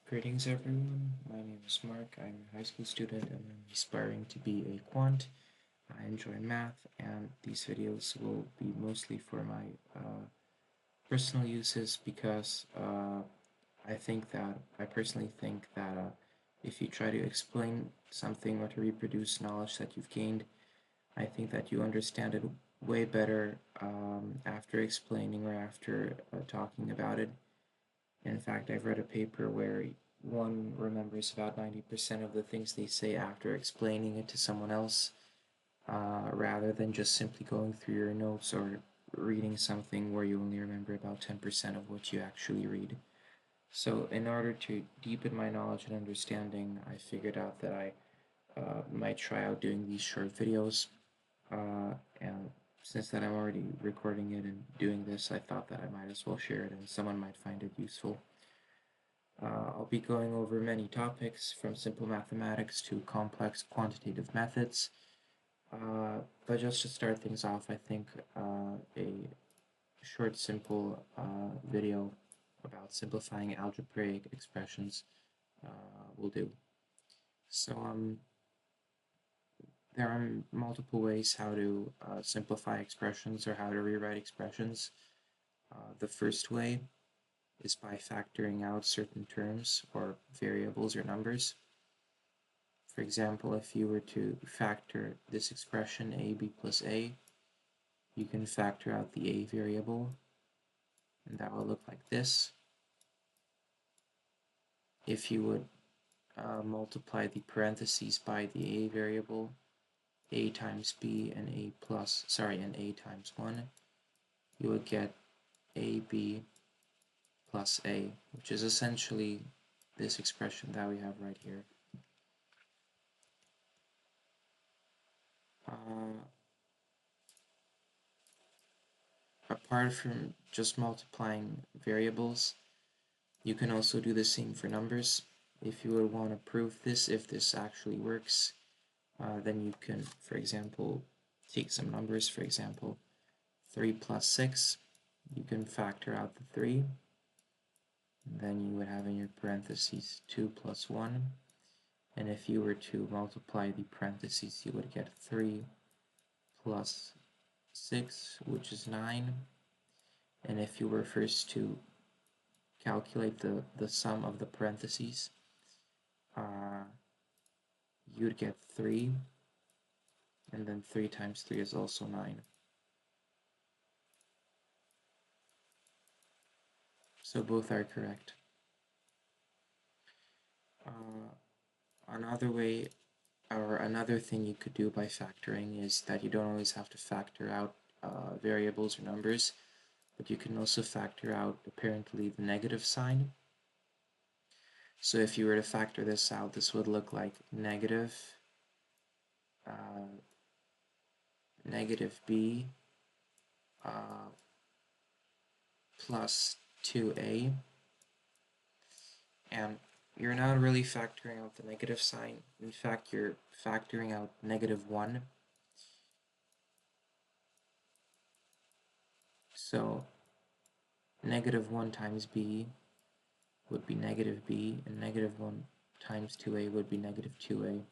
Greetings everyone, my name is Mark, I'm a high school student and I'm aspiring to be a quant. I enjoy math and these videos will be mostly for my personal uses because I personally think that if you try to explain something or to reproduce knowledge that you've gained, I think that you understand it way better after explaining or after talking about it. In fact, I've read a paper where one remembers about 90% of the things they say after explaining it to someone else, rather than just simply going through your notes or reading something where you only remember about 10% of what you actually read. So, in order to deepen my knowledge and understanding, I figured out that I might try out doing these short videos. And since that I'm already recording it and doing this, I thought that I might as well share it and someone might find it useful. I'll be going over many topics from simple mathematics to complex quantitative methods. But just to start things off, I think a short, simple video about simplifying algebraic expressions will do. So there are multiple ways how to simplify expressions or how to rewrite expressions. The first way is by factoring out certain terms or variables or numbers. For example, if you were to factor this expression ab plus a, you can factor out the a variable, and that will look like this. If you would multiply the parentheses by the a variable, a times b and and a times 1, you would get ab plus a, which is essentially this expression that we have right here. Apart from just multiplying variables, you can also do the same for numbers. If you would want to prove this, if this actually works, then you can, for example, take some numbers, for example, 3 plus 6, you can factor out the 3, and then you would have in your parentheses 2 plus 1, and if you were to multiply the parentheses, you would get 3 plus 6, which is 9, and if you were first to calculate the sum of the parentheses, you'd get 3, and then 3 times 3 is also 9. So both are correct. Another way, or another thing you could do by factoring is that you don't always have to factor out variables or numbers, but you can also factor out apparently the negative sign. So if you were to factor this out, this would look like negative b plus 2a, and you're not really factoring out the negative sign. In fact, you're factoring out -1. So -1 times b would be negative b, and -1 times 2a would be -2a.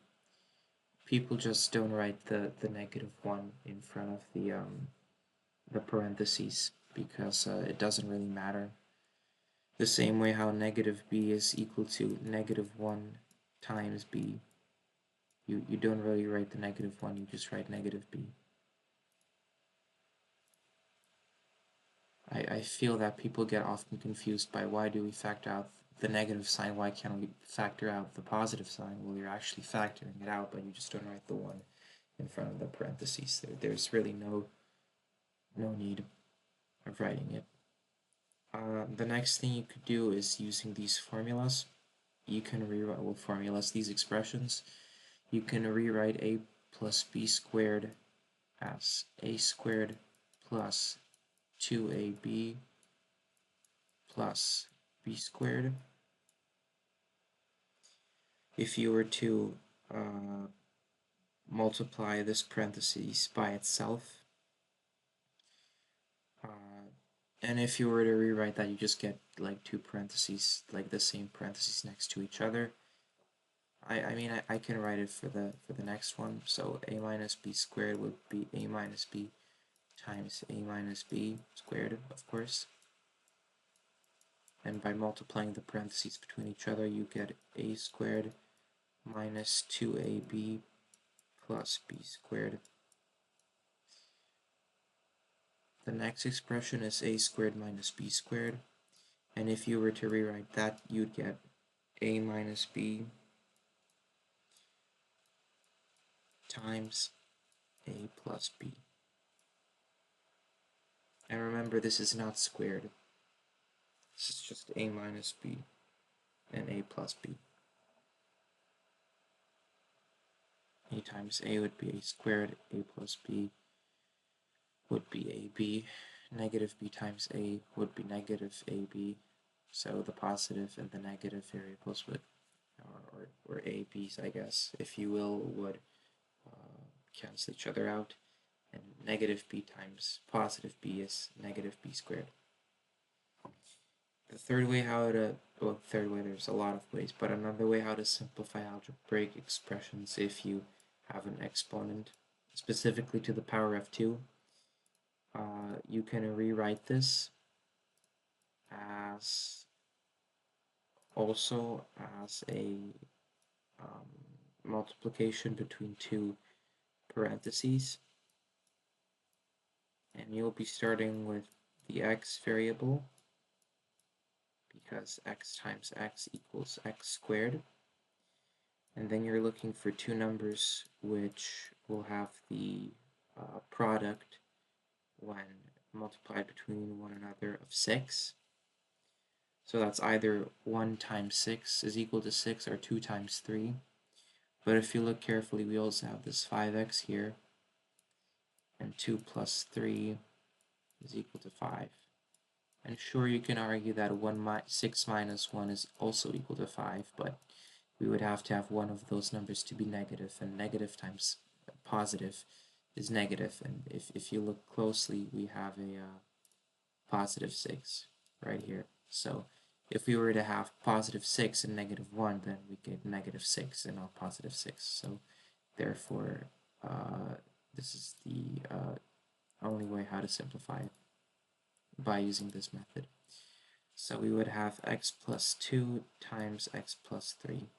People just don't write the -1 in front of the parentheses because it doesn't really matter. The same way how negative b is equal to -1 times b. You don't really write the -1, you just write negative b. I feel that people get often confused by why do we factor out the negative sign, why can't we factor out the positive sign? Well, you're actually factoring it out, but you just don't write the 1 in front of the parentheses. There's really no need of writing it. The next thing you could do is using these formulas. You can rewrite, well, formulas, these expressions. You can rewrite a plus b squared as a squared plus 2ab plus b squared. If you were to multiply this parentheses by itself, And if you were to rewrite that, you just get like two parentheses, like the same parentheses next to each other. I mean, I can write it for the next one. So a minus b squared would be a minus b times a minus b squared, of course. And by multiplying the parentheses between each other, you get a squared minus 2ab plus b squared. The next expression is a squared minus b squared. And if you were to rewrite that, you'd get a minus b times a plus b. And remember, this is not squared. This is just a minus b and a plus b. A times a would be a squared, a plus b would be ab. Negative b times a would be negative ab. So the positive and the negative variables would, or ab's, I guess, if you will, would cancel each other out. And negative b times positive b is negative b squared. The third way how to, well, third way, there's a lot of ways, but another way how to simplify algebraic expressions if you have an exponent, specifically to the power of 2, you can rewrite this as also as a multiplication between two parentheses, and you'll be starting with the x variable because x times x equals x squared, and then you're looking for two numbers which will have the product when multiplied between one another of 6. So that's either 1 times 6 is equal to 6 or 2 times 3. But if you look carefully, we also have this 5x here, and 2 plus 3 is equal to 5. And sure, you can argue that 6 minus 1 is also equal to 5, but we would have to have one of those numbers to be negative, and negative times positive is negative. And if you look closely, we have a positive 6 right here. So if we were to have positive 6 and negative 1, then we get negative 6 and not positive 6. So therefore, this is the only way how to simplify it, by using this method. So we would have x plus 2 times x plus 3.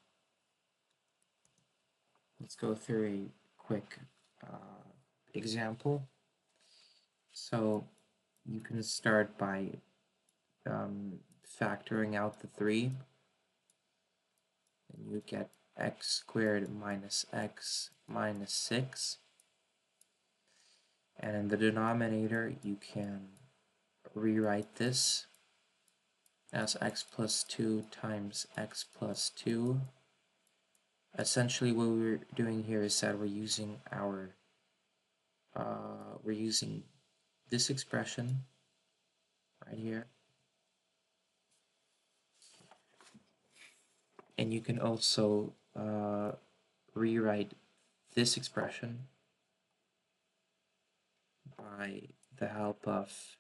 Let's go through a quick example. So you can start by factoring out the 3, and you get x squared minus x minus 6. And in the denominator, you can rewrite this as x plus 2 times x plus 2. Essentially, what we're doing here is that we're using this expression right here, and you can also rewrite this expression by the help of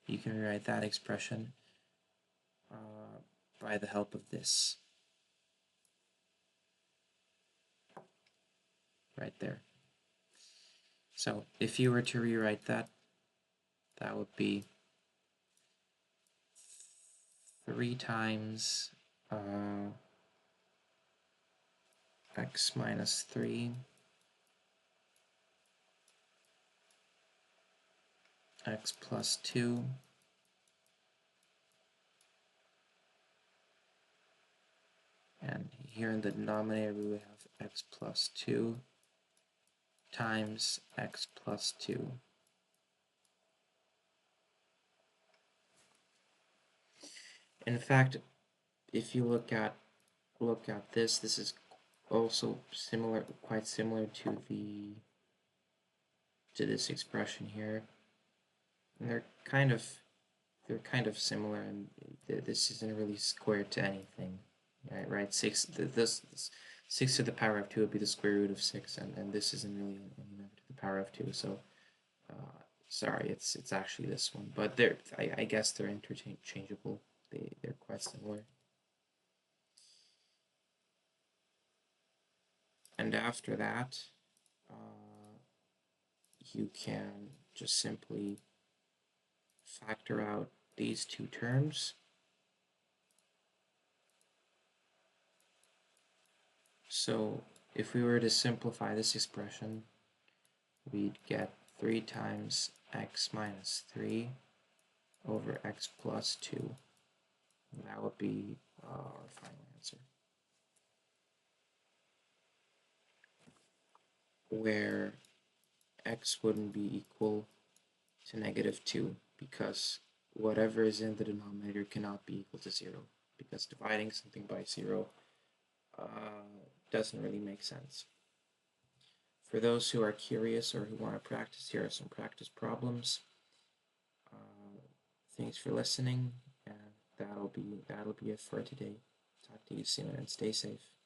you can rewrite that expression by the help of this right there. So if you were to rewrite that, that would be 3 times x minus 3 x plus 2 and here in the denominator we would have x plus 2 times x plus 2. In fact, if you look at this is also similar, quite similar to this expression here. And they're kind of similar, and this isn't really squared to anything, right? 6 to the power of 2 would be the square root of 6, and this isn't really any number to the power of 2. So sorry, it's actually this one, but I guess they're interchangeable. They're quite similar. And after that, you can just simply factor out these two terms. So if we were to simplify this expression, we'd get 3 times x minus 3 over x plus 2. And that would be our final answer. Where x wouldn't be equal to negative 2 because whatever is in the denominator cannot be equal to 0 because dividing something by 0 doesn't really make sense. For those who are curious or who want to practice, here are some practice problems. Thanks for listening, and that'll be it for today. Talk to you soon and stay safe.